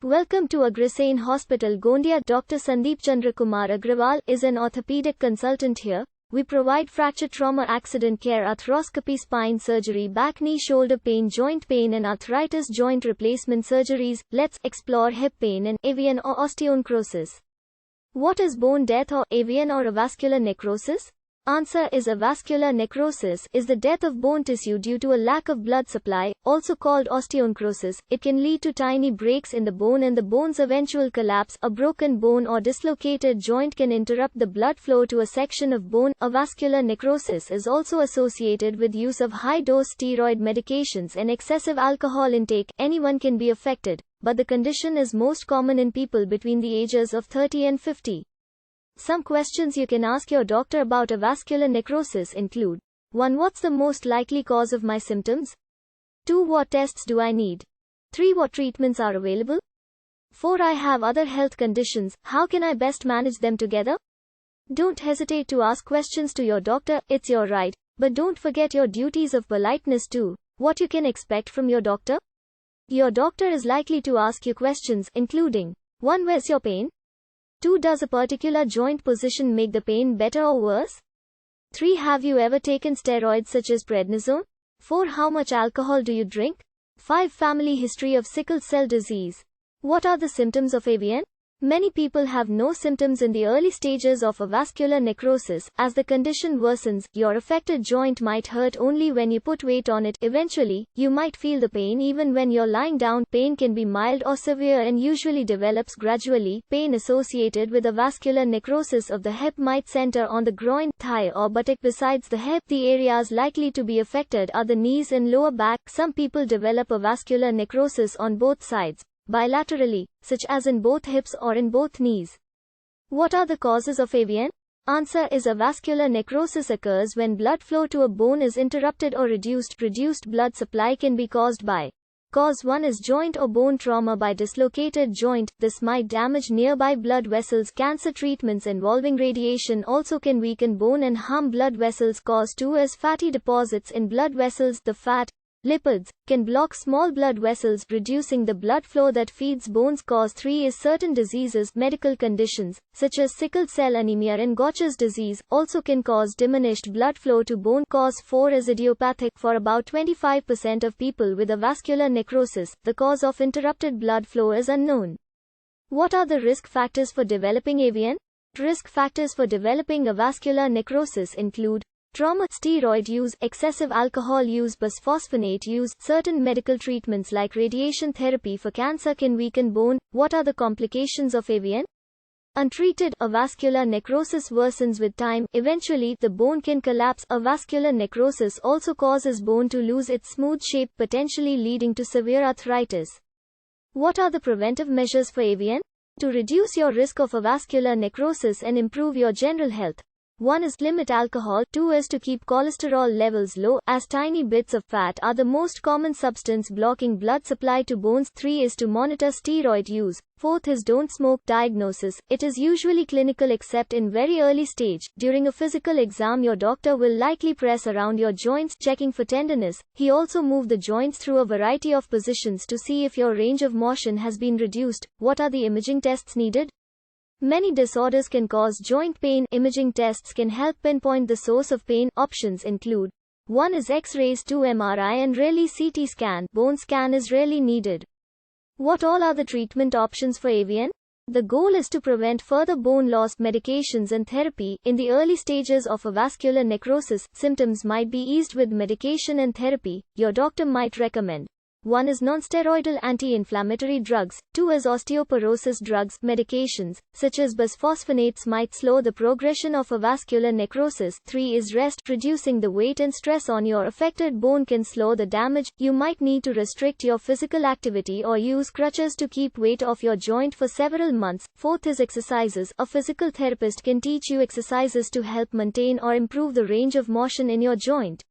Welcome to Agrasane Hospital, Gondia. Dr. Sandeep Chandra Kumar Agrawal is an orthopedic consultant here. We provide fracture trauma, accident care, arthroscopy, spine surgery, back, knee, shoulder pain, joint pain and arthritis, joint replacement surgeries. Let's explore hip pain and AVN or osteonecrosis. What is bone death or AVN or avascular necrosis? Answer is avascular necrosis is the death of bone tissue due to a lack of blood supply, also called osteonecrosis. It can lead to tiny breaks in the bone and the bone's eventual collapse. A broken bone or dislocated joint can interrupt the blood flow to a section of bone. Avascular necrosis is also associated with use of high-dose steroid medications and excessive alcohol intake. Anyone can be affected, but the condition is most common in people between the ages of 30 and 50. Some questions you can ask your doctor about avascular necrosis include: 1. What's the most likely cause of my symptoms? 2. What tests do I need? 3. What treatments are available? 4. I have other health conditions, how can I best manage them together? Don't hesitate to ask questions to your doctor, it's your right, but don't forget your duties of politeness too. What you can expect from your doctor? Your doctor is likely to ask you questions, including: 1. Where's your pain? 2. Does a particular joint position make the pain better or worse? 3. Have you ever taken steroids such as prednisone? 4. How much alcohol do you drink? 5. Family history of sickle cell disease. What are the symptoms of AVN? Many people have no symptoms in the early stages of avascular necrosis. As the condition worsens, your affected joint might hurt only when you put weight on it. Eventually, you might feel the pain even when you're lying down. Pain can be mild or severe and usually develops gradually. Pain associated with avascular necrosis of the hip might center on the groin, thigh or buttock. Besides the hip, the areas likely to be affected are the knees and lower back. Some people develop avascular necrosis on both sides, bilaterally, such as in both hips or in both knees. What are the causes of AVN? Answer is avascular necrosis occurs when blood flow to a bone is interrupted or reduced. Reduced blood supply can be caused by: Cause 1 is joint or bone trauma by dislocated joint. This might damage nearby blood vessels. Cancer treatments involving radiation also can weaken bone and harm blood vessels. Cause 2 is fatty deposits in blood vessels. The fat, lipids, can block small blood vessels, reducing the blood flow that feeds bones. Cause 3 is certain diseases. Medical conditions, such as sickle cell anemia and Gaucher's disease, also can cause diminished blood flow to bone. Cause 4 is idiopathic. For about 25% of people with avascular necrosis, the cause of interrupted blood flow is unknown. What are the risk factors for developing AVN? Risk factors for developing avascular necrosis include: trauma, steroid use, excessive alcohol use, bisphosphonate use. Certain medical treatments like radiation therapy for cancer can weaken bone. What are the complications of AVN? Untreated, avascular necrosis worsens with time. Eventually, the bone can collapse. Avascular necrosis also causes bone to lose its smooth shape, potentially leading to severe arthritis. What are the preventive measures for AVN? To reduce your risk of avascular necrosis and improve your general health: 1 is limit alcohol, 2 is to keep cholesterol levels low, as tiny bits of fat are the most common substance blocking blood supply to bones. 3 is to monitor steroid use. 4th is don't smoke. Diagnosis: it is usually clinical except in very early stage. During a physical exam, your doctor will likely press around your joints, checking for tenderness. He also move the joints through a variety of positions to see if your range of motion has been reduced. What are the imaging tests needed? Many disorders can cause joint pain. Imaging tests can help pinpoint the source of pain. Options include: 1 is X-rays, 2 MRI and rarely CT scan. Bone scan is rarely needed. What all are the treatment options for AVN? The goal is to prevent further bone loss. Medications and therapy. In the early stages of avascular necrosis, symptoms might be eased with medication and therapy. Your doctor might recommend: 1 is nonsteroidal anti-inflammatory drugs, 2 is osteoporosis drugs. Medications, such as bisphosphonates, might slow the progression of avascular necrosis. 3 is rest. Reducing the weight and stress on your affected bone can slow the damage. You might need to restrict your physical activity or use crutches to keep weight off your joint for several months. 4th is exercises. A physical therapist can teach you exercises to help maintain or improve the range of motion in your joint.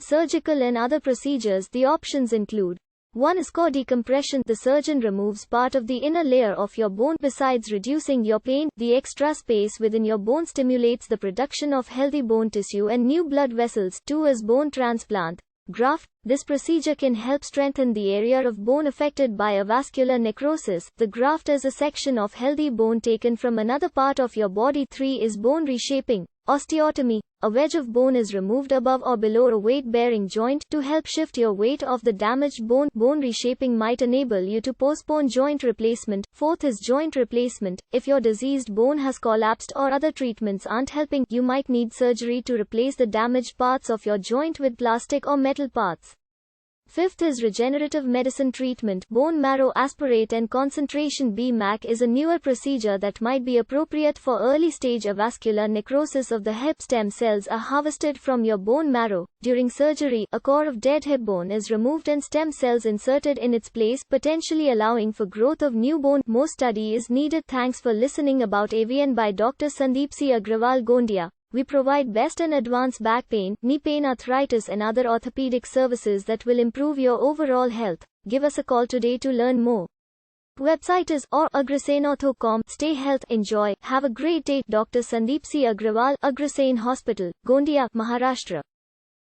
Surgical and other procedures. The options include: 1 is core decompression. The surgeon removes part of the inner layer of your bone. Besides reducing your pain, the extra space within your bone stimulates the production of healthy bone tissue and new blood vessels. 2 is bone transplant. Graft. This procedure can help strengthen the area of bone affected by a vascular necrosis. The graft is a section of healthy bone taken from another part of your body. 3 is bone reshaping. Osteotomy. A wedge of bone is removed above or below a weight-bearing joint to help shift your weight of the damaged bone. Bone reshaping might enable you to postpone joint replacement. 4th is joint replacement. If your diseased bone has collapsed or other treatments aren't helping, you might need surgery to replace the damaged parts of your joint with plastic or metal parts. 5th is regenerative medicine treatment. Bone marrow aspirate and concentration BMAC is a newer procedure that might be appropriate for early stage avascular necrosis of the hip. Stem cells are harvested from your bone marrow. During surgery, a core of dead hip bone is removed and stem cells inserted in its place, potentially allowing for growth of new bone. More study is needed. Thanks for listening about AVN by Dr. Sandeep C. Agrawal, Gondia. We provide best and advanced back pain, knee pain, arthritis and other orthopedic services that will improve your overall health. Give us a call today to learn more. Website is agraseneortho.com. Stay health, enjoy, have a great day. Dr. Sandeep C. Agrawal, Agrasene Hospital, Gondia, Maharashtra.